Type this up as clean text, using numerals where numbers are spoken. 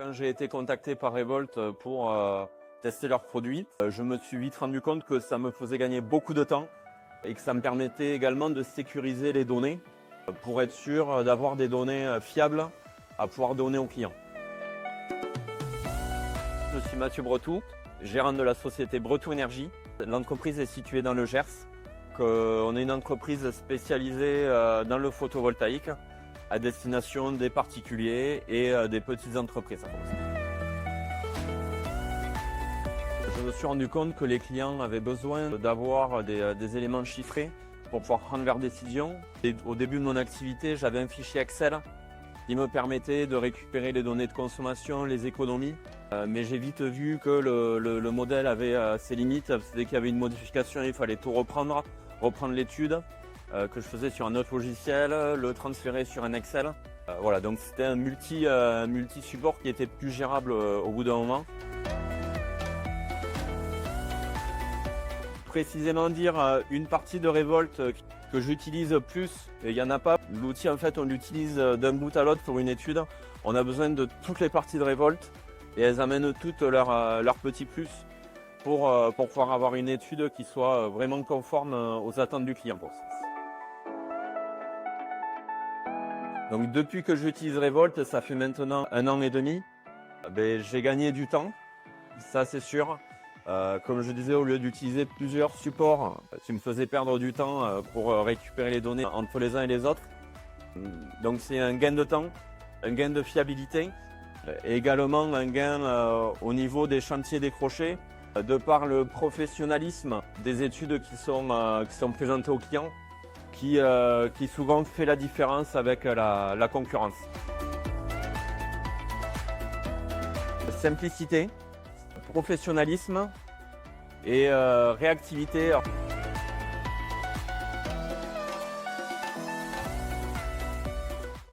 Quand j'ai été contacté par Revolt pour tester leurs produits, je me suis vite rendu compte que ça me faisait gagner beaucoup de temps et que ça me permettait également de sécuriser les données pour être sûr d'avoir des données fiables à pouvoir donner aux clients. Je suis Mathieu Bretou, gérant de la société Bretou Énergie. L'entreprise est située dans le Gers. On est une entreprise spécialisée dans le photovoltaïque à destination des particuliers et des petites entreprises. Je me suis rendu compte que les clients avaient besoin d'avoir des éléments chiffrés pour pouvoir prendre leurs décisions. Et au début de mon activité, j'avais un fichier Excel qui me permettait de récupérer les données de consommation, les économies. Mais j'ai vite vu que le modèle avait ses limites. Dès qu'il y avait une modification, il fallait tout reprendre l'étude que je faisais sur un autre logiciel, le transférer sur un Excel. Voilà, donc c'était un multi-support qui était plus gérable au bout d'un moment. Précisément dire une partie de Revolt que j'utilise plus, et il n'y en a pas. L'outil, en fait, on l'utilise d'un bout à l'autre pour une étude. On a besoin de toutes les parties de Revolt et elles amènent toutes leurs petits plus pour pouvoir avoir une étude qui soit vraiment conforme aux attentes du client. Donc depuis que j'utilise Revolt, ça fait maintenant 1 an et demi, j'ai gagné du temps, ça c'est sûr. Comme je disais, au lieu d'utiliser plusieurs supports, qui me faisaient perdre du temps pour récupérer les données entre les uns et les autres. Donc c'est un gain de temps, un gain de fiabilité et également un gain au niveau des chantiers décrochés, de par le professionnalisme des études qui sont présentées aux clients, qui souvent fait la différence avec la concurrence. Simplicité, professionnalisme et réactivité.